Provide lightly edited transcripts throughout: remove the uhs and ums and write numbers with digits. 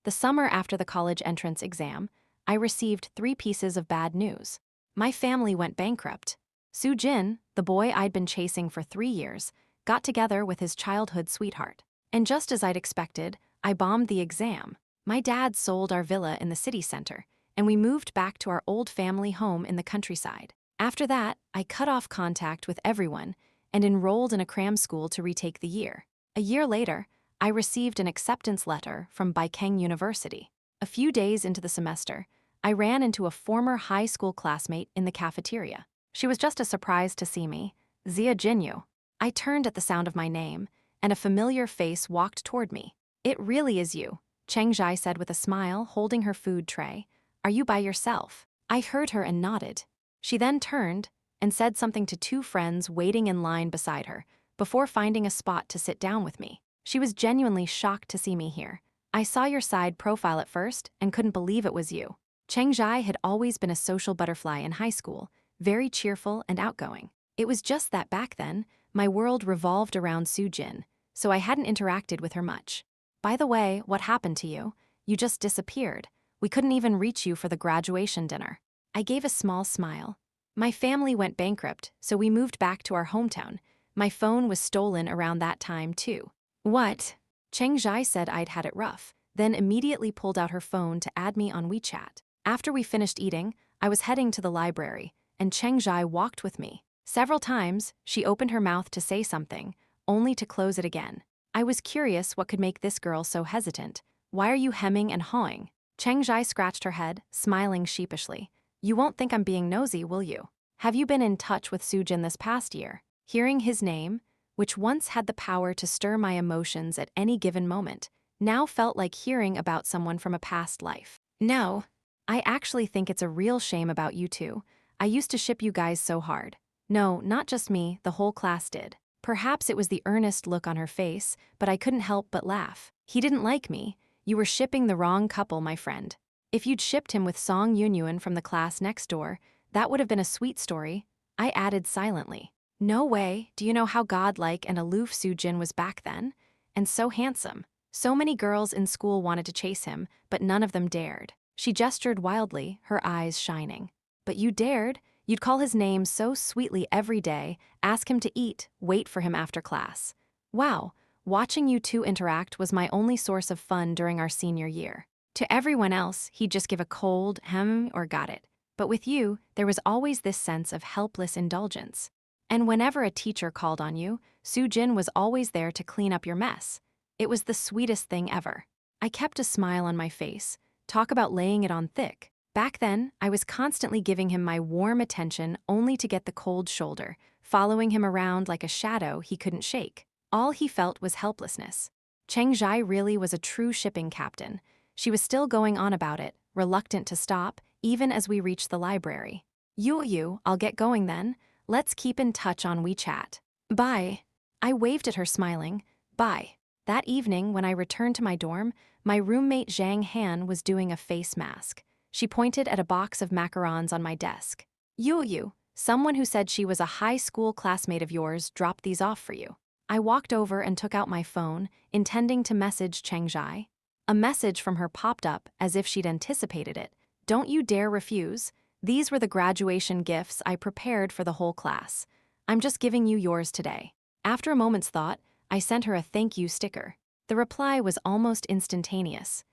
The summer after the college entrance exam, I received 3 pieces of bad news. My family went bankrupt. Soo-jin, the boy I'd been chasing for 3 years, got together with his childhood sweetheart. And just as I'd expected, I bombed the exam. My dad sold our villa in the city center, and we moved back to our old family home in the countryside. After that, I cut off contact with everyone and enrolled in a cram school to retake the year. A year later, I received an acceptance letter from Baekhyun University. A few days into the semester, I ran into a former high school classmate in the cafeteria. She was just as surprised to see me, Zia Jinyu. I turned at the sound of my name, and a familiar face walked toward me. "It really is you," Cheng Zhai said with a smile, holding her food tray. "Are you by yourself?" I heard her and nodded. She then turned and said something to 2 friends waiting in line beside her, before finding a spot to sit down with me. She was genuinely shocked to see me here. "I saw your side profile at first and couldn't believe it was you." Cheng Zhai had always been a social butterfly in high school, very cheerful and outgoing. It was just that back then, my world revolved around Soo-jin, so I hadn't interacted with her much. "By the way, what happened to you? You just disappeared. We couldn't even reach you for the graduation dinner." I gave a small smile. "My family went bankrupt, so we moved back to our hometown. My phone was stolen around that time, too." "What?" Cheng Zhai said I'd had it rough, then immediately pulled out her phone to add me on WeChat. After we finished eating, I was heading to the library, and Cheng Zhai walked with me. Several times, she opened her mouth to say something, only to close it again. I was curious what could make this girl so hesitant. "Why are you hemming and hawing?" Cheng Zhai scratched her head, smiling sheepishly. "You won't think I'm being nosy, will you? Have you been in touch with Soo-jin this past year?" Hearing his name, which once had the power to stir my emotions at any given moment, now felt like hearing about someone from a past life. "No. I actually think it's a real shame about you two. I used to ship you guys so hard." "No, not just me, the whole class did." Perhaps it was the earnest look on her face, but I couldn't help but laugh. "He didn't like me. You were shipping the wrong couple, my friend. If you'd shipped him with Song Yunyun from the class next door, that would have been a sweet story," I added silently. "No way. Do you know how godlike and aloof Soo-jin was back then? And so handsome. So many girls in school wanted to chase him, but none of them dared." She gestured wildly, her eyes shining. "But you dared. You'd call his name so sweetly every day, ask him to eat, wait for him after class. Wow, watching you two interact was my only source of fun during our senior year. To everyone else, he'd just give a cold or got it. But with you, there was always this sense of helpless indulgence. And whenever a teacher called on you, Soo-jin was always there to clean up your mess. It was the sweetest thing ever." I kept a smile on my face. Talk about laying it on thick. Back then, I was constantly giving him my warm attention only to get the cold shoulder, following him around like a shadow he couldn't shake. All he felt was helplessness. Cheng Zhai really was a true shipping captain. She was still going on about it, reluctant to stop, even as we reached the library. I'll get going then. Let's keep in touch on WeChat." "Bye." I waved at her, smiling. "Bye." That evening, when I returned to my dorm, my roommate Zhang Han was doing a face mask. She pointed at a box of macarons on my desk. Someone who said she was a high school classmate of yours dropped these off for you." I walked over and took out my phone, intending to message Cheng Zhai. A message from her popped up as if she'd anticipated it. "Don't you dare refuse. These were the graduation gifts I prepared for the whole class. I'm just giving you yours today." After a moment's thought, I sent her a thank you sticker. The reply was almost instantaneous.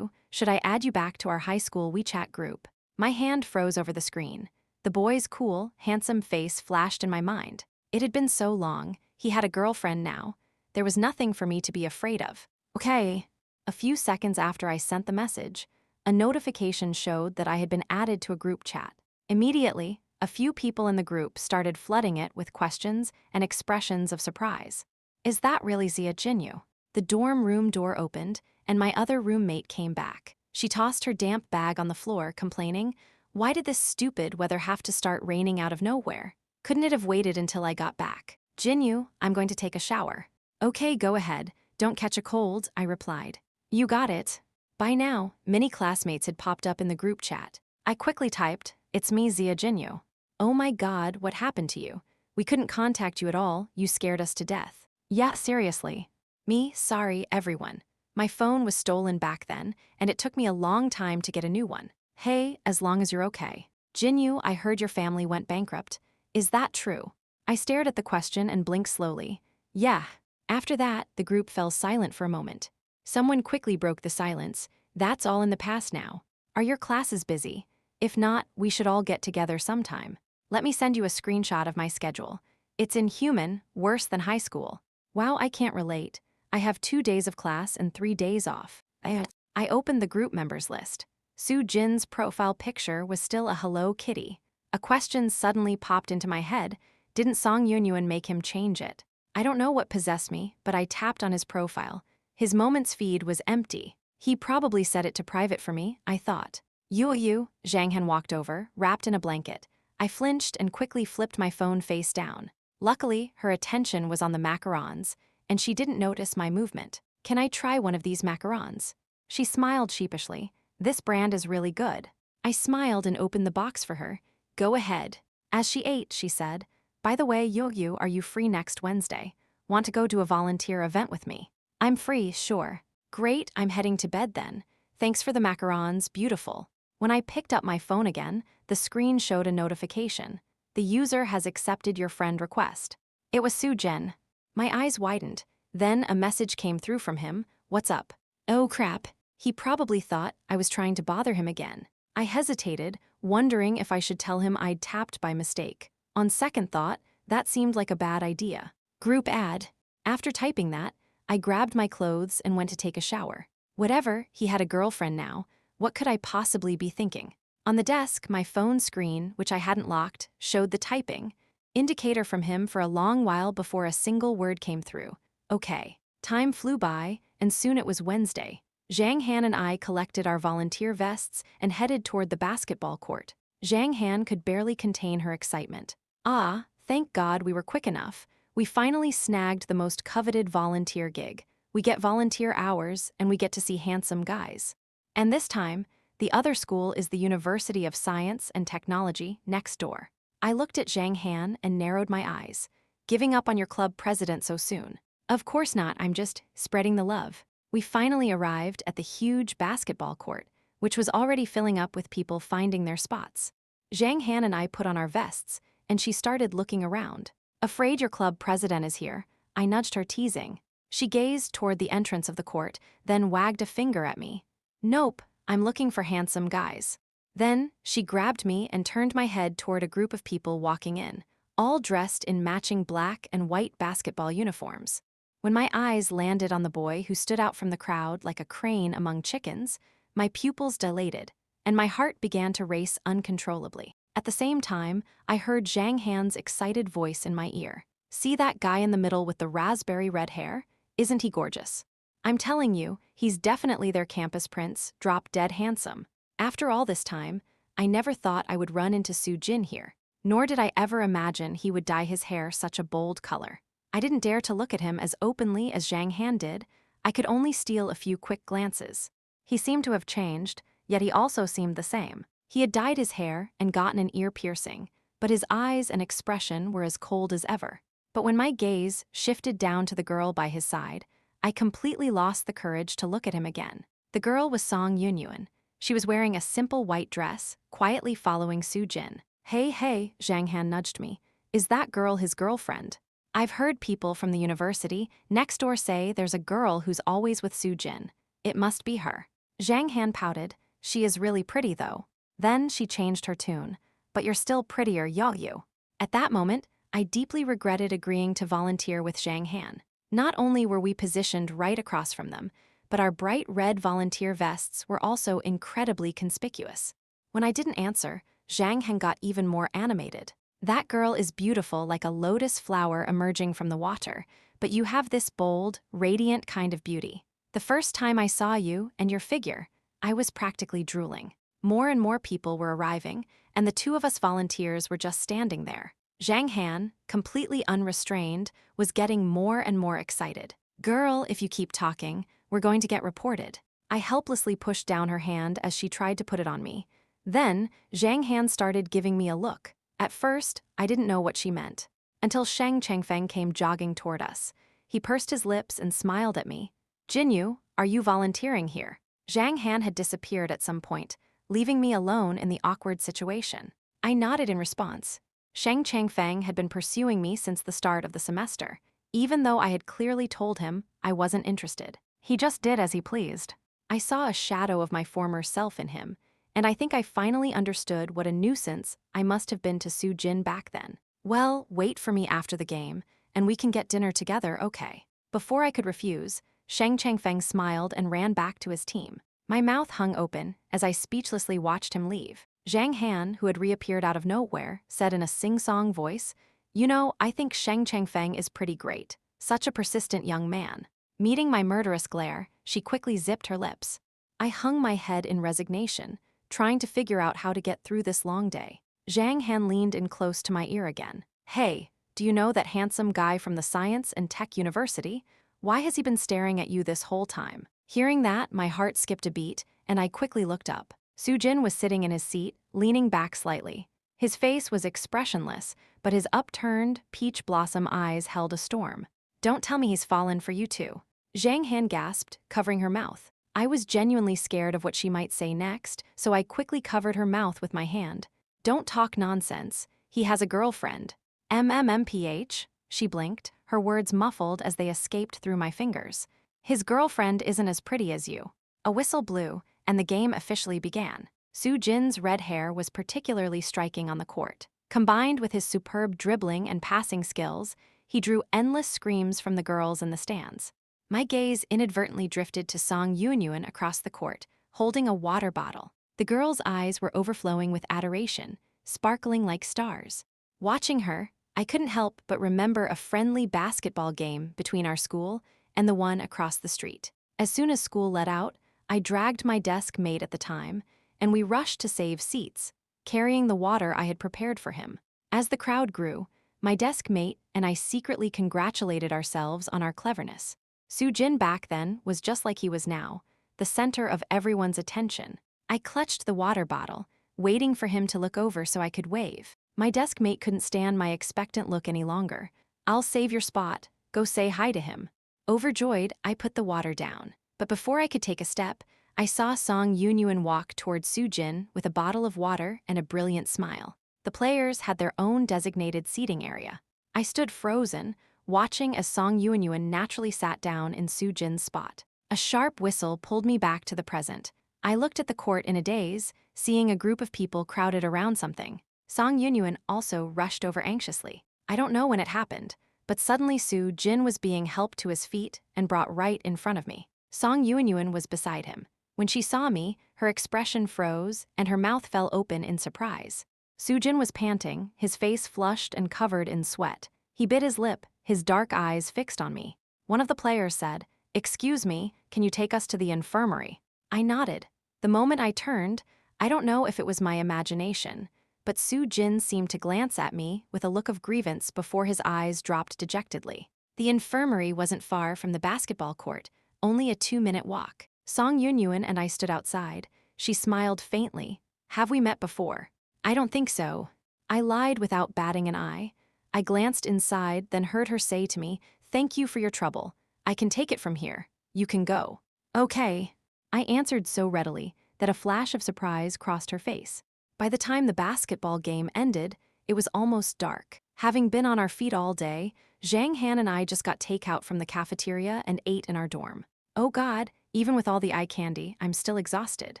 Should I add you back to our high school WeChat group?" My hand froze over the screen. The boy's cool, handsome face flashed in my mind. It had been so long. He had a girlfriend now. There was nothing for me to be afraid of. "Okay." A few seconds after I sent the message, a notification showed that I had been added to a group chat. Immediately, a few people in the group started flooding it with questions and expressions of surprise. "Is that really Zia Jinyu?" The dorm room door opened, and my other roommate came back. She tossed her damp bag on the floor, complaining, "Why did this stupid weather have to start raining out of nowhere? Couldn't it have waited until I got back?" "Jinyu, I'm going to take a shower." "Okay, go ahead. Don't catch a cold," I replied. "You got it." By now, many classmates had popped up in the group chat. I quickly typed, "It's me, Zia Jinyu." "Oh my god, what happened to you? We couldn't contact you at all, you scared us to death." "Yeah, seriously." "Me, sorry, everyone." My phone was stolen back then, and it took me a long time to get a new one. Hey, as long as you're okay. Jinyu, I heard your family went bankrupt. Is that true? I stared at the question and blinked slowly. Yeah. After that, the group fell silent for a moment. Someone quickly broke the silence. That's all in the past now. Are your classes busy? If not, we should all get together sometime. Let me send you a screenshot of my schedule. It's inhuman, worse than high school. Wow, I can't relate. I have 2 days of class and 3 days off. I opened the group members list. Soo Jin's profile picture was still a Hello Kitty. A question suddenly popped into my head. Didn't Song Yunyuan make him change it? I don't know what possessed me, but I tapped on his profile. His Moments feed was empty. He probably set it to private for me, I thought. Yu, Zhang Han walked over, wrapped in a blanket. I flinched and quickly flipped my phone face down. Luckily, her attention was on the macarons, and she didn't notice my movement. Can I try one of these macarons? She smiled sheepishly. This brand is really good. I smiled and opened the box for her. Go ahead. As she ate, she said, by the way, Yu, are you free next Wednesday? Want to go to a volunteer event with me? I'm free, sure. Great, I'm heading to bed then. Thanks for the macarons, beautiful. When I picked up my phone again, the screen showed a notification. The user has accepted your friend request. It was Soo Jin. My eyes widened. Then a message came through from him. What's up? Oh crap. He probably thought I was trying to bother him again. I hesitated, wondering if I should tell him I'd tapped by mistake. On second thought, that seemed like a bad idea. Group ad. After typing that, I grabbed my clothes and went to take a shower. Whatever, he had a girlfriend now. What could I possibly be thinking? On the desk, my phone screen, which I hadn't locked, showed the typing indicator from him for a long while before a single word came through. Okay. Time flew by, and soon it was Wednesday. Zhang Han and I collected our volunteer vests and headed toward the basketball court. Zhang Han could barely contain her excitement. Ah, thank God we were quick enough. We finally snagged the most coveted volunteer gig. We get volunteer hours, and we get to see handsome guys. And this time, the other school is the University of Science and Technology next door. I looked at Zhang Han and narrowed my eyes. Giving up on your club president so soon? Of course not, I'm just spreading the love. We finally arrived at the huge basketball court, which was already filling up with people finding their spots. Zhang Han and I put on our vests, and she started looking around. Afraid your club president is here, I nudged her, teasing. She gazed toward the entrance of the court, then wagged a finger at me. Nope, I'm looking for handsome guys. Then, she grabbed me and turned my head toward a group of people walking in, all dressed in matching black and white basketball uniforms. When my eyes landed on the boy who stood out from the crowd like a crane among chickens, my pupils dilated, and my heart began to race uncontrollably. At the same time, I heard Zhang Han's excited voice in my ear. See that guy in the middle with the raspberry red hair? Isn't he gorgeous? I'm telling you, he's definitely their campus prince, drop dead handsome. After all this time, I never thought I would run into Soo Jin here, nor did I ever imagine he would dye his hair such a bold color. I didn't dare to look at him as openly as Zhang Han did. I could only steal a few quick glances. He seemed to have changed, yet he also seemed the same. He had dyed his hair and gotten an ear piercing, but his eyes and expression were as cold as ever. But when my gaze shifted down to the girl by his side, I completely lost the courage to look at him again. The girl was Song Yunyuan. She was wearing a simple white dress, quietly following Soo Jin. Hey, Zhang Han nudged me. Is that girl his girlfriend? I've heard people from the university next door say there's a girl who's always with Soo Jin. It must be her. Zhang Han pouted. She is really pretty though. Then she changed her tune. But you're still prettier, Yu. At that moment, I deeply regretted agreeing to volunteer with Zhang Han. Not only were we positioned right across from them, but our bright red volunteer vests were also incredibly conspicuous. When I didn't answer, Zhang Han got even more animated. That girl is beautiful like a lotus flower emerging from the water, but you have this bold, radiant kind of beauty. The first time I saw you and your figure, I was practically drooling. More and more people were arriving, and the two of us volunteers were just standing there. Zhang Han, completely unrestrained, was getting more and more excited. Girl, if you keep talking, we're going to get reported. I helplessly pushed down her hand as she tried to put it on me. Then, Zhang Han started giving me a look. At first, I didn't know what she meant, until Sheng Chengfeng came jogging toward us. He pursed his lips and smiled at me. Jinyu, Are you volunteering here? Zhang Han had disappeared at some point, leaving me alone in the awkward situation. I nodded in response. Sheng Changfeng had been pursuing me since the start of the semester, even though I had clearly told him I wasn't interested. He just did as he pleased. I saw a shadow of my former self in him, and I think I finally understood what a nuisance I must have been to Su Jin back then. Well, wait for me after the game, and we can get dinner together, okay? Before I could refuse, Sheng Changfeng smiled and ran back to his team. My mouth hung open as I speechlessly watched him leave. Zhang Han, who had reappeared out of nowhere, said in a sing-song voice, "You know, I think Sheng Changfeng is pretty great. Such a persistent young man." Meeting my murderous glare, she quickly zipped her lips. I hung my head in resignation, trying to figure out how to get through this long day. Zhang Han leaned in close to my ear again. "Hey, do you know that handsome guy from the Science and Tech University? Why has he been staring at you this whole time?" Hearing that, my heart skipped a beat, and I quickly looked up. Su Jin was sitting in his seat, leaning back slightly. His face was expressionless, but his upturned, peach blossom eyes held a storm. "Don't tell me he's fallen for you too." Zhang Han gasped, covering her mouth. I was genuinely scared of what she might say next, so I quickly covered her mouth with my hand. "Don't talk nonsense. He has a girlfriend." "MMMPH?" She blinked, her words muffled as they escaped through my fingers. "His girlfriend isn't as pretty as you." A whistle blew, and the game officially began. Su Jin's red hair was particularly striking on the court. Combined with his superb dribbling and passing skills, he drew endless screams from the girls in the stands. My gaze inadvertently drifted to Song Yunyuan across the court, holding a water bottle. The girl's eyes were overflowing with adoration, sparkling like stars. Watching her, I couldn't help but remember a friendly basketball game between our school and the one across the street. As soon as school let out, I dragged my desk mate at the time, and we rushed to save seats, carrying the water I had prepared for him. As the crowd grew, my desk mate and I secretly congratulated ourselves on our cleverness. Su Jin back then was just like he was now, the center of everyone's attention. I clutched the water bottle, waiting for him to look over so I could wave. My desk mate couldn't stand my expectant look any longer. "I'll save your spot. Go say hi to him." Overjoyed, I put the water down. But before I could take a step, I saw Song Yunyuan walk toward Su Jin with a bottle of water and a brilliant smile. The players had their own designated seating area. I stood frozen, watching as Song Yunyuan naturally sat down in Su Jin's spot. A sharp whistle pulled me back to the present. I looked at the court in a daze, seeing a group of people crowded around something. Song Yunyuan also rushed over anxiously. I don't know when it happened, but suddenly Su Jin was being helped to his feet and brought right in front of me. Song Yunyuan was beside him. When she saw me, her expression froze and her mouth fell open in surprise. Su Jin was panting, his face flushed and covered in sweat. He bit his lip, his dark eyes fixed on me. One of the players said, "Excuse me, can you take us to the infirmary?" I nodded. The moment I turned, I don't know if it was my imagination, but Su Jin seemed to glance at me with a look of grievance before his eyes dropped dejectedly. The infirmary wasn't far from the basketball court, only a 2-minute walk. Song Yunyuan and I stood outside. She smiled faintly. "Have we met before?" "I don't think so." I lied without batting an eye. I glanced inside, then heard her say to me, "Thank you for your trouble. I can take it from here. You can go." "Okay." I answered so readily that a flash of surprise crossed her face. By the time the basketball game ended, it was almost dark. Having been on our feet all day, Zhang Han and I just got takeout from the cafeteria and ate in our dorm. Oh God, even with all the eye candy, I'm still exhausted.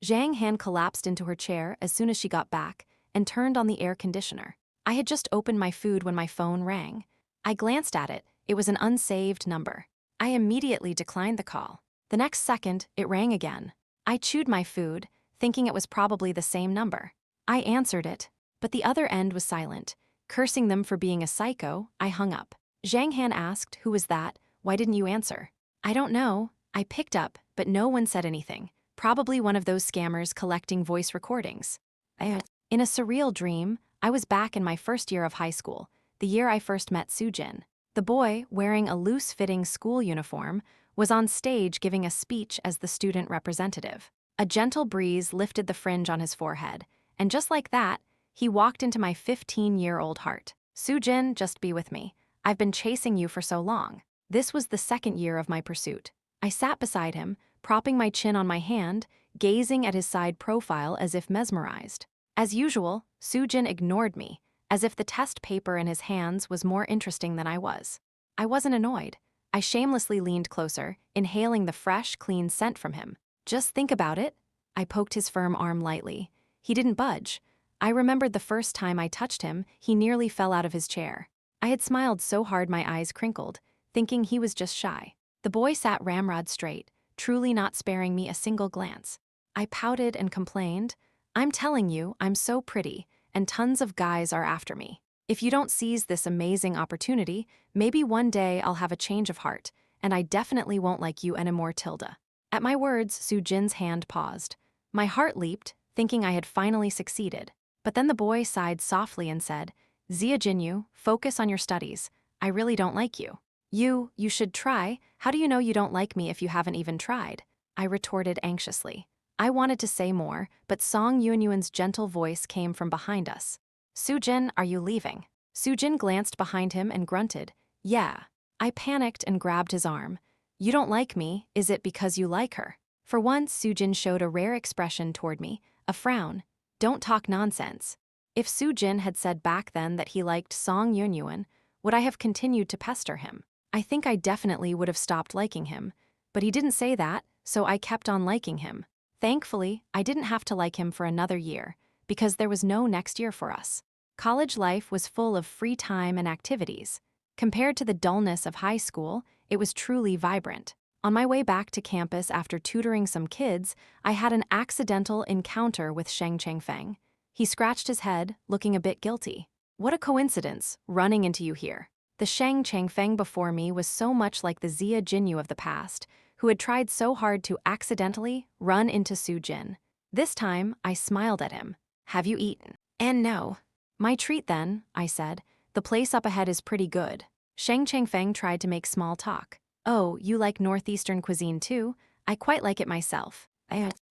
Zhang Han collapsed into her chair as soon as she got back and turned on the air conditioner. I had just opened my food when my phone rang. I glanced at it. It was an unsaved number. I immediately declined the call. The next second, it rang again. I chewed my food, thinking it was probably the same number. I answered it, but the other end was silent. Cursing them for being a psycho, I hung up. Zhang Han asked, "Who was that? Why didn't you answer?" "I don't know." I picked up, but no one said anything. Probably one of those scammers collecting voice recordings. In a surreal dream, I was back in my first year of high school, the year I first met Su Jin. The boy, wearing a loose-fitting school uniform, was on stage giving a speech as the student representative. A gentle breeze lifted the fringe on his forehead, and just like that, he walked into my 15-year-old heart. "Su Jin, just be with me. I've been chasing you for so long." This was the second year of my pursuit. I sat beside him, propping my chin on my hand, gazing at his side profile as if mesmerized. As usual, Soo-jin ignored me, as if the test paper in his hands was more interesting than I was. I wasn't annoyed. I shamelessly leaned closer, inhaling the fresh, clean scent from him. Just think about it. I poked his firm arm lightly. He didn't budge. I remembered the first time I touched him, he nearly fell out of his chair. I had smiled so hard my eyes crinkled, thinking he was just shy. The boy sat ramrod straight, truly not sparing me a single glance. I pouted and complained, "I'm telling you, I'm so pretty, and tons of guys are after me. If you don't seize this amazing opportunity, maybe one day I'll have a change of heart, and I definitely won't like you anymore, Tilda." At my words, Soo-jin's hand paused. My heart leaped, thinking I had finally succeeded. But then the boy sighed softly and said, "Zia Jinyu, focus on your studies. I really don't like you." You should try. How do you know you don't like me if you haven't even tried?" I retorted anxiously. I wanted to say more, but Song Yuanyuan's gentle voice came from behind us. "Soo-jin, are you leaving?" Soo-jin glanced behind him and grunted, "Yeah." I panicked and grabbed his arm. "You don't like me, is it because you like her?" For once, Soo-jin showed a rare expression toward me, a frown. "Don't talk nonsense." If Soo-jin had said back then that he liked Song Yuanyuan, would I have continued to pester him? I think I definitely would have stopped liking him, but he didn't say that, so I kept on liking him. Thankfully, I didn't have to like him for another year, because there was no next year for us. College life was full of free time and activities. Compared to the dullness of high school, it was truly vibrant. On my way back to campus after tutoring some kids, I had an accidental encounter with Sheng Changfeng. He scratched his head, looking a bit guilty. "What a coincidence, running into you here." The Sheng Changfeng before me was so much like the Zia Jinyu of the past, who had tried so hard to accidentally run into Soo-jin. This time, I smiled at him. "Have you eaten?" "And no." "My treat then," I said. "The place up ahead is pretty good." Sheng Changfeng tried to make small talk. "Oh, you like Northeastern cuisine too? I quite like it myself."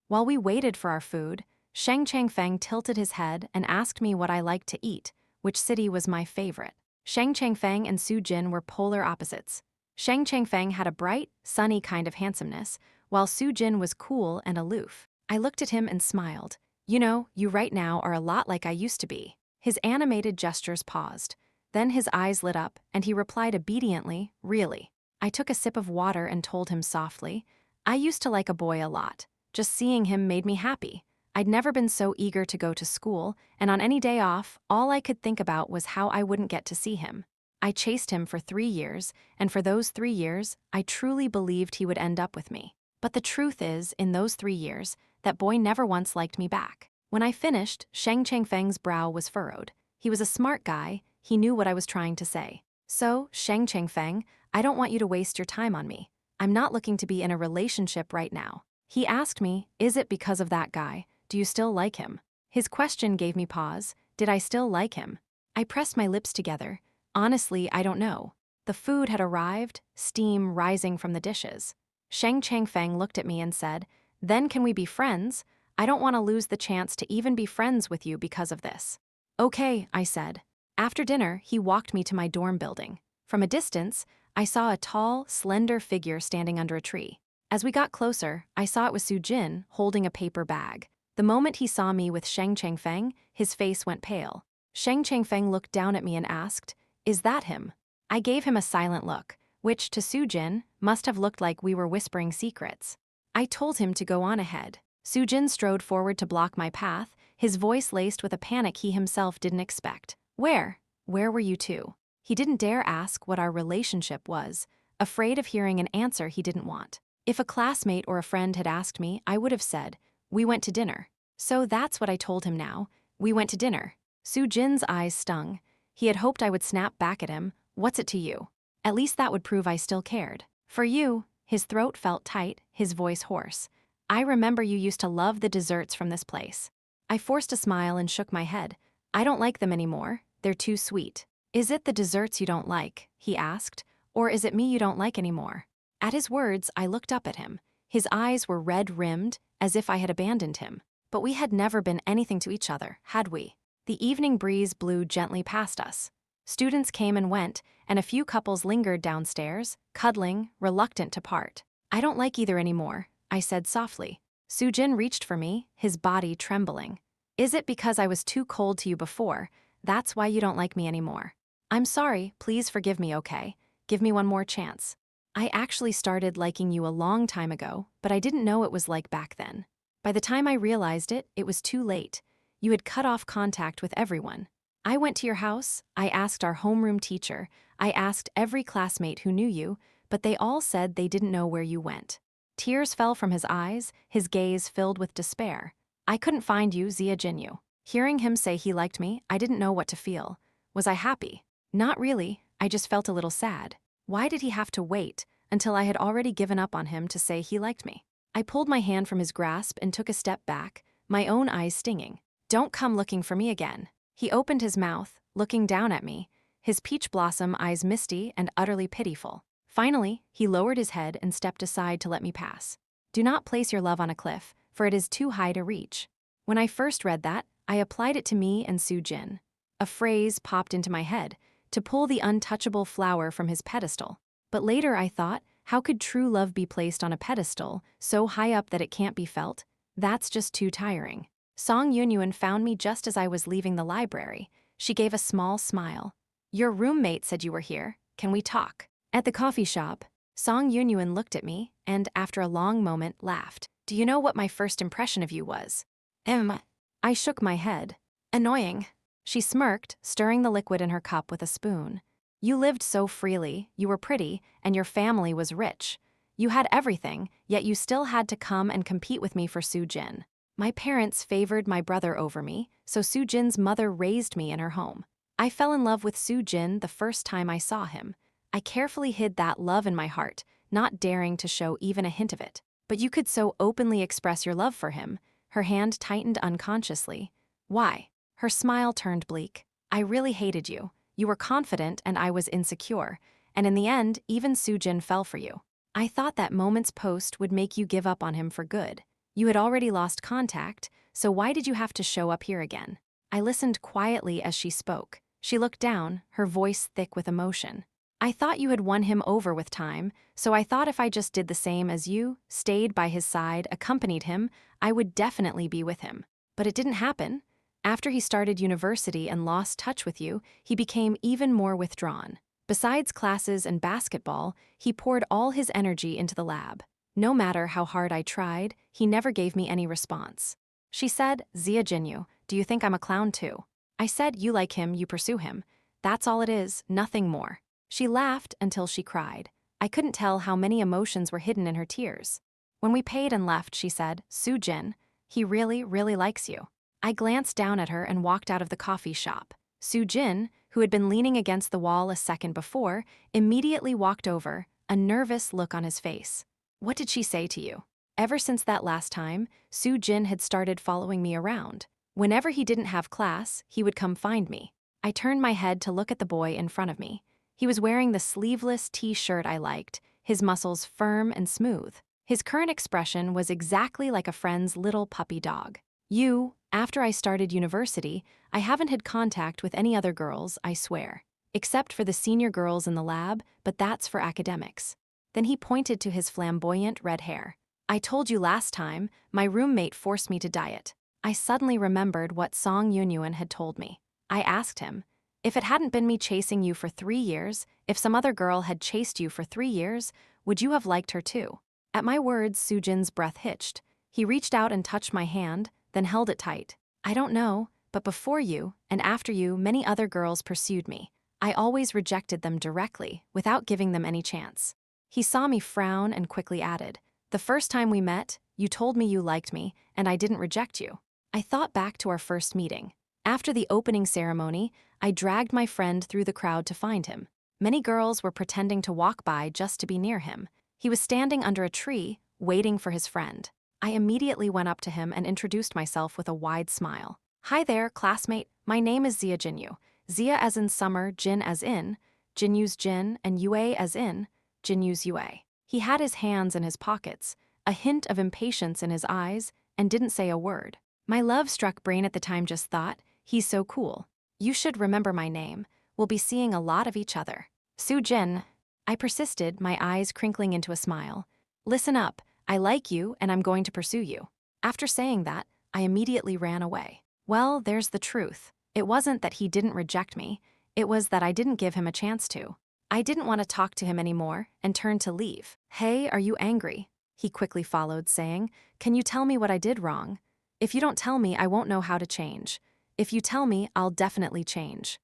While we waited for our food, Sheng Changfeng tilted his head and asked me what I liked to eat, which city was my favorite. Sheng Changfeng and Soo-jin were polar opposites. Sheng Changfeng had a bright, sunny kind of handsomeness, while Soo-jin was cool and aloof. I looked at him and smiled. "You know, you right now are a lot like I used to be." His animated gestures paused. Then his eyes lit up, and he replied obediently, "Really." I took a sip of water and told him softly, "I used to like a boy a lot. Just seeing him made me happy. I'd never been so eager to go to school, and on any day off, all I could think about was how I wouldn't get to see him. I chased him for 3 years, and for those 3 years, I truly believed he would end up with me. But the truth is, in those 3 years, that boy never once liked me back." When I finished, Sheng Changfeng's brow was furrowed. He was a smart guy, he knew what I was trying to say. "So, Sheng Changfeng, I don't want you to waste your time on me. I'm not looking to be in a relationship right now." He asked me, "Is it because of that guy? Do you still like him?" His question gave me pause. Did I still like him? I pressed my lips together. Honestly, I don't know. The food had arrived, steam rising from the dishes. Sheng Changfeng looked at me and said, "Then can we be friends? I don't want to lose the chance to even be friends with you because of this." "Okay," I said. After dinner, he walked me to my dorm building. From a distance, I saw a tall, slender figure standing under a tree. As we got closer, I saw it was Soo-jin holding a paper bag. The moment he saw me with Sheng Changfeng, his face went pale. Sheng Changfeng looked down at me and asked, "Is that him?" I gave him a silent look, which, to Soo-jin, must have looked like we were whispering secrets. I told him to go on ahead. Soo-jin strode forward to block my path, his voice laced with a panic he himself didn't expect. Where were you two?" He didn't dare ask what our relationship was, afraid of hearing an answer he didn't want. If a classmate or a friend had asked me, I would have said, "We went to dinner." So that's what I told him now. We went to dinner. Soo-jin's eyes stung. He had hoped I would snap back at him, "What's it to you?" At least that would prove I still cared. "For you." His throat felt tight, his voice hoarse. "I remember you used to love the desserts from this place." I forced a smile and shook my head. "I don't like them anymore. They're too sweet." "Is it the desserts you don't like?" he asked. "Or is it me you don't like anymore?" At his words, I looked up at him. His eyes were red-rimmed, as if I had abandoned him. But we had never been anything to each other, had we? The evening breeze blew gently past us. Students came and went, and a few couples lingered downstairs, cuddling, reluctant to part. I don't like either anymore, I said softly. Soo-jin reached for me, his body trembling. Is it because I was too cold to you before? That's why you don't like me anymore. I'm sorry, please forgive me, okay? Give me one more chance. I actually started liking you a long time ago, but I didn't know it was like back then. By the time I realized it, it was too late. You had cut off contact with everyone. I went to your house, I asked our homeroom teacher, I asked every classmate who knew you, but they all said they didn't know where you went. Tears fell from his eyes, his gaze filled with despair. I couldn't find you, Zia Jinyu. Hearing him say he liked me, I didn't know what to feel. Was I happy? Not really, I just felt a little sad. Why did he have to wait until I had already given up on him to say he liked me? I pulled my hand from his grasp and took a step back, my own eyes stinging. Don't come looking for me again. He opened his mouth, looking down at me, his peach blossom eyes misty and utterly pitiful. Finally, he lowered his head and stepped aside to let me pass. Do not place your love on a cliff, for it is too high to reach. When I first read that, I applied it to me and Soo-jin. A phrase popped into my head, to pull the untouchable flower from his pedestal. But later I thought, how could true love be placed on a pedestal, so high up that it can't be felt? That's just too tiring. Song Yunyun found me just as I was leaving the library. She gave a small smile. Your roommate said you were here. Can we talk? At the coffee shop, Song Yunyun looked at me and, after a long moment, laughed. Do you know what my first impression of you was? I shook my head. Annoying. She smirked, stirring the liquid in her cup with a spoon. You lived so freely, you were pretty, and your family was rich. You had everything, yet you still had to come and compete with me for Soo-jin. My parents favored my brother over me, so Soo-jin's mother raised me in her home. I fell in love with Soo-jin the first time I saw him. I carefully hid that love in my heart, not daring to show even a hint of it. But you could so openly express your love for him. Her hand tightened unconsciously. Why? Her smile turned bleak. I really hated you. You were confident and I was insecure. And in the end, even Soo-jin fell for you. I thought that moment's post would make you give up on him for good. You had already lost contact, so why did you have to show up here again? I listened quietly as she spoke. She looked down, her voice thick with emotion. I thought you had won him over with time, so I thought if I just did the same as you, stayed by his side, accompanied him, I would definitely be with him. But it didn't happen. After he started university and lost touch with you, he became even more withdrawn. Besides classes and basketball, he poured all his energy into the lab. No matter how hard I tried, he never gave me any response. She said, Zia Jinyu, do you think I'm a clown too? I said, you like him, you pursue him. That's all it is, nothing more. She laughed until she cried. I couldn't tell how many emotions were hidden in her tears. When we paid and left, she said, Soo-jin, he really, really likes you. I glanced down at her and walked out of the coffee shop. Soo-jin, who had been leaning against the wall a second before, immediately walked over, a nervous look on his face. What did she say to you? Ever since that last time, Soo-jin had started following me around. Whenever he didn't have class, he would come find me. I turned my head to look at the boy in front of me. He was wearing the sleeveless t-shirt I liked, his muscles firm and smooth. His current expression was exactly like a friend's little puppy dog. After I started university, I haven't had contact with any other girls, I swear. Except for the senior girls in the lab, but that's for academics. Then he pointed to his flamboyant red hair. I told you last time, my roommate forced me to diet. I suddenly remembered what Song Yunyun had told me. I asked him, if it hadn't been me chasing you for 3 years, if some other girl had chased you for 3 years, would you have liked her too? At my words, Soo-jin's breath hitched. He reached out and touched my hand, then held it tight. I don't know, but before you, and after you, many other girls pursued me. I always rejected them directly, without giving them any chance. He saw me frown and quickly added, the first time we met, you told me you liked me, and I didn't reject you. I thought back to our first meeting. After the opening ceremony, I dragged my friend through the crowd to find him. Many girls were pretending to walk by just to be near him. He was standing under a tree, waiting for his friend. I immediately went up to him and introduced myself with a wide smile. Hi there, classmate. My name is Zia Jinyu. Zia as in summer, Jin as in, Jinyu's Jin, and Yue as in, Jinyu's Yue. He had his hands in his pockets, a hint of impatience in his eyes, and didn't say a word. My love-struck brain at the time just thought, he's so cool. You should remember my name. We'll be seeing a lot of each other. Soo-jin. I persisted, my eyes crinkling into a smile. Listen up, I like you and I'm going to pursue you. After saying that, I immediately ran away. Well, there's the truth. It wasn't that he didn't reject me, it was that I didn't give him a chance to. I didn't want to talk to him anymore and turned to leave. Hey, are you angry? He quickly followed, saying, can you tell me what I did wrong? If you don't tell me, I won't know how to change. If you tell me, I'll definitely change.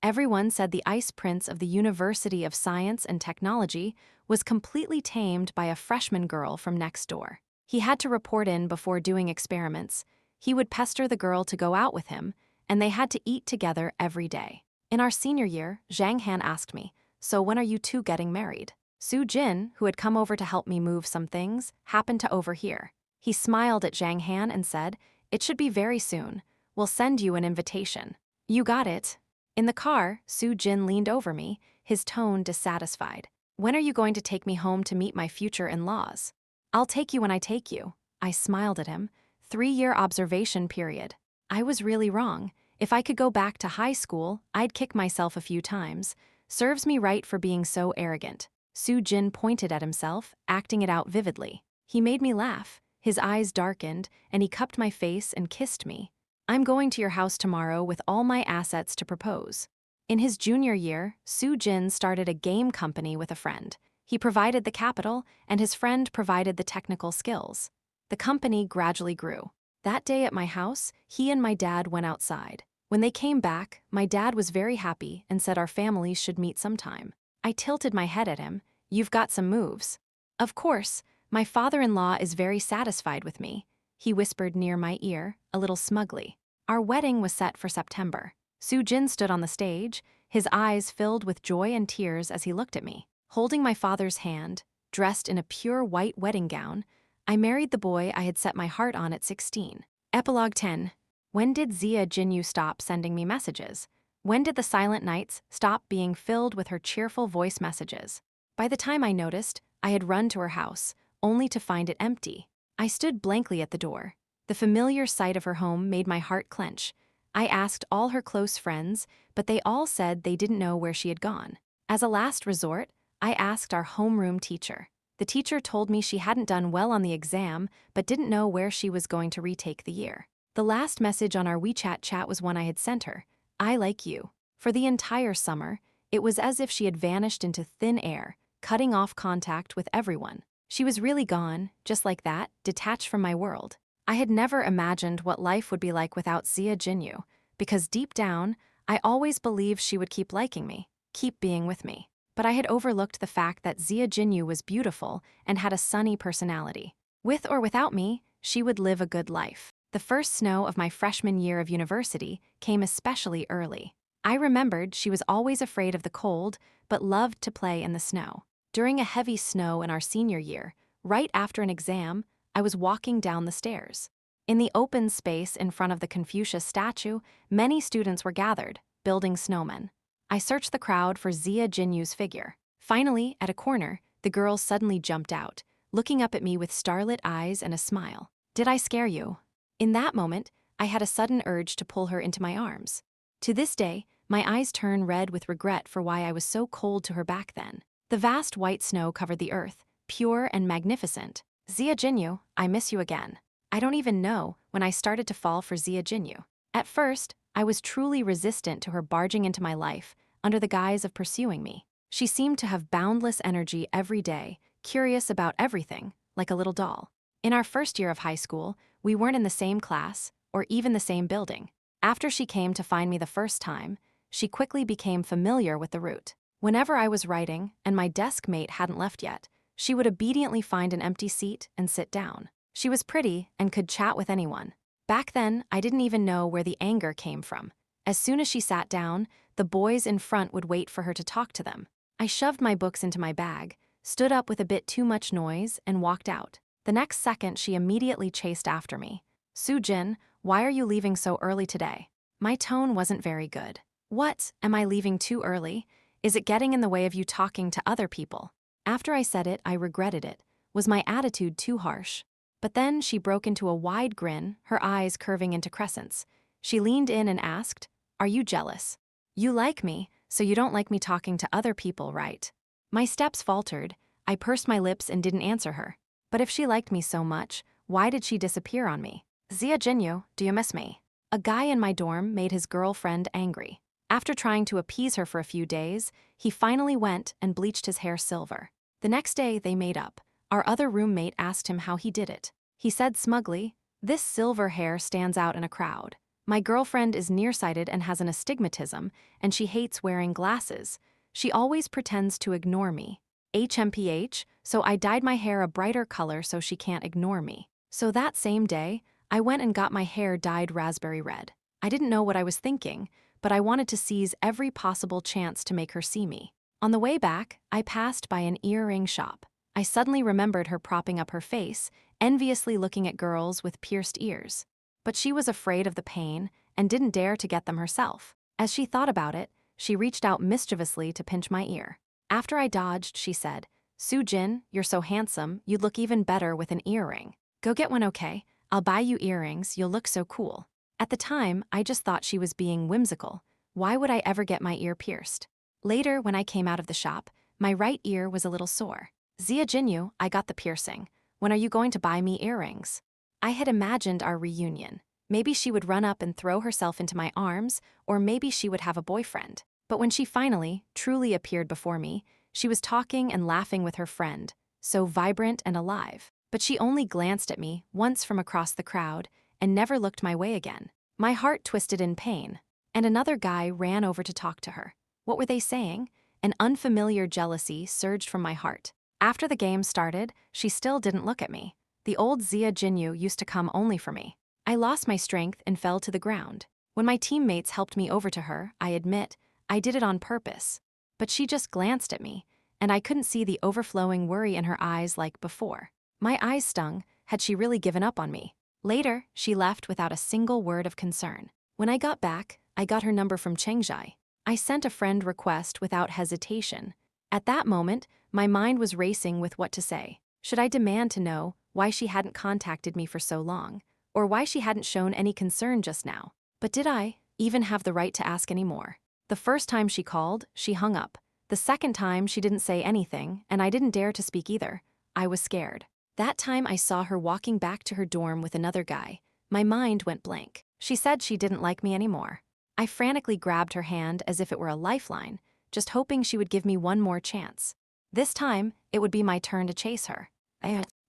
Everyone said the ice prince of the University of Science and Technology was completely tamed by a freshman girl from next door. He had to report in before doing experiments. He would pester the girl to go out with him, and they had to eat together every day. In our senior year, Zhang Han asked me, so when are you two getting married? Su Jin, who had come over to help me move some things, happened to overhear. He smiled at Zhang Han and said, it should be very soon. We'll send you an invitation. You got it. In the car, Su Jin leaned over me, his tone dissatisfied. When are you going to take me home to meet my future in-laws? I'll take you when I take you. I smiled at him. 3-year observation period. I was really wrong. If I could go back to high school, I'd kick myself a few times. Serves me right for being so arrogant. Su Jin pointed at himself, acting it out vividly. He made me laugh. His eyes darkened, and he cupped my face and kissed me. I'm going to your house tomorrow with all my assets to propose. In his junior year, Su Jin started a game company with a friend. He provided the capital, and his friend provided the technical skills. The company gradually grew. That day at my house, he and my dad went outside. When they came back, my dad was very happy and said our families should meet sometime. I tilted my head at him. You've got some moves. Of course, my father-in-law is very satisfied with me. He whispered near my ear, a little smugly. Our wedding was set for September. Su Jin stood on the stage, his eyes filled with joy and tears as he looked at me. Holding my father's hand, dressed in a pure white wedding gown, I married the boy I had set my heart on at 16. Epilogue 10. When did Zia Jinyu stop sending me messages? When did the silent nights stop being filled with her cheerful voice messages? By the time I noticed, I had run to her house, only to find it empty. I stood blankly at the door. The familiar sight of her home made my heart clench. I asked all her close friends, but they all said they didn't know where she had gone. As a last resort, I asked our homeroom teacher. The teacher told me she hadn't done well on the exam, but didn't know where she was going to retake the year. The last message on our WeChat chat was one I had sent her. I like you. For the entire summer, it was as if she had vanished into thin air, cutting off contact with everyone. She was really gone, just like that, detached from my world. I had never imagined what life would be like without Zia Jinyu, because deep down, I always believed she would keep liking me, keep being with me. But I had overlooked the fact that Zia Jinyu was beautiful and had a sunny personality. With or without me, she would live a good life. The first snow of my freshman year of university came especially early. I remembered she was always afraid of the cold, but loved to play in the snow. During a heavy snow in our senior year, right after an exam, I was walking down the stairs. In the open space in front of the Confucius statue, many students were gathered, building snowmen. I searched the crowd for Zia Jinyu's figure. Finally, at a corner, the girl suddenly jumped out, looking up at me with starlit eyes and a smile. Did I scare you? In that moment, I had a sudden urge to pull her into my arms. To this day, my eyes turn red with regret for why I was so cold to her back then. The vast white snow covered the earth, pure and magnificent. Zia Jinyu, I miss you again. I don't even know when I started to fall for Zia Jinyu. At first, I was truly resistant to her barging into my life under the guise of pursuing me. She seemed to have boundless energy every day, curious about everything, like a little doll. In our first year of high school, we weren't in the same class or even the same building. After she came to find me the first time, she quickly became familiar with the route. Whenever I was writing and my desk mate hadn't left yet, she would obediently find an empty seat and sit down. She was pretty and could chat with anyone. Back then, I didn't even know where the anger came from. As soon as she sat down, the boys in front would wait for her to talk to them. I shoved my books into my bag, stood up with a bit too much noise, and walked out. The next second, she immediately chased after me. Su Jin, why are you leaving so early today? My tone wasn't very good. What, am I leaving too early? Is it getting in the way of you talking to other people? After I said it, I regretted it. Was my attitude too harsh? But then she broke into a wide grin, her eyes curving into crescents. She leaned in and asked, "Are you jealous? You like me, so you don't like me talking to other people, right?" My steps faltered. I pursed my lips and didn't answer her. But if she liked me so much, why did she disappear on me? Zia Jinyu, do you miss me? A guy in my dorm made his girlfriend angry. After trying to appease her for a few days, he finally went and bleached his hair silver. The next day, they made up. Our other roommate asked him how he did it. He said smugly, "This silver hair stands out in a crowd. My girlfriend is nearsighted and has an astigmatism, and she hates wearing glasses. She always pretends to ignore me. HMPH, so I dyed my hair a brighter color so she can't ignore me." So that same day, I went and got my hair dyed raspberry red. I didn't know what I was thinking, but I wanted to seize every possible chance to make her see me. On the way back, I passed by an earring shop. I suddenly remembered her propping up her face, enviously looking at girls with pierced ears. But she was afraid of the pain and didn't dare to get them herself. As she thought about it, she reached out mischievously to pinch my ear. After I dodged, she said, "Soo-jin, you're so handsome, you'd look even better with an earring. Go get one, okay? I'll buy you earrings, you'll look so cool." At the time, I just thought she was being whimsical. Why would I ever get my ear pierced? Later, when I came out of the shop, my right ear was a little sore. "Zia Jinyu, I got the piercing. When are you going to buy me earrings?" I had imagined our reunion. Maybe she would run up and throw herself into my arms, or maybe she would have a boyfriend. But when she finally, truly appeared before me, she was talking and laughing with her friend, so vibrant and alive. But she only glanced at me once from across the crowd and never looked my way again. My heart twisted in pain, and another guy ran over to talk to her. What were they saying? An unfamiliar jealousy surged from my heart. After the game started, she still didn't look at me. The old Zia Jinyu used to come only for me. I lost my strength and fell to the ground. When my teammates helped me over to her, I admit, I did it on purpose. But she just glanced at me, and I couldn't see the overflowing worry in her eyes like before. My eyes stung. Had she really given up on me? Later, she left without a single word of concern. When I got back, I got her number from Chengjai. I sent a friend request without hesitation. At that moment, my mind was racing with what to say. Should I demand to know why she hadn't contacted me for so long, or why she hadn't shown any concern just now? But did I even have the right to ask any more? The first time she called, she hung up. The second time, she didn't say anything, and I didn't dare to speak either. I was scared. That time I saw her walking back to her dorm with another guy. My mind went blank. She said she didn't like me anymore. I frantically grabbed her hand as if it were a lifeline, just hoping she would give me one more chance. This time, it would be my turn to chase her.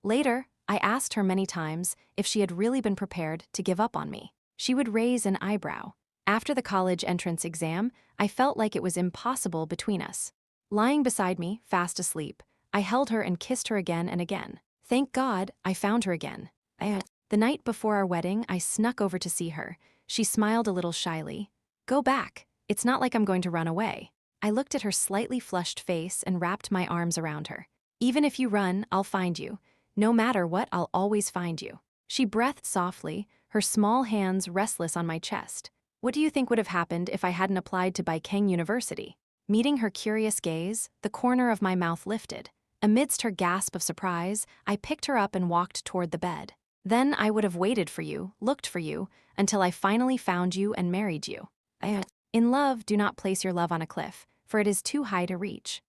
Later, I asked her many times if she had really been prepared to give up on me. She would raise an eyebrow. After the college entrance exam, I felt like it was impossible between us. Lying beside me, fast asleep, I held her and kissed her again and again. Thank God, I found her again. The night before our wedding, I snuck over to see her. She smiled a little shyly. "Go back. It's not like I'm going to run away." I looked at her slightly flushed face and wrapped my arms around her. "Even if you run, I'll find you. No matter what, I'll always find you." She breathed softly, her small hands restless on my chest. What do you think would have happened if I hadn't applied to Baikeng University? Meeting her curious gaze, the corner of my mouth lifted. Amidst her gasp of surprise, I picked her up and walked toward the bed. "Then I would have waited for you, looked for you, until I finally found you and married you." In love, do not place your love on a cliff, for it is too high to reach.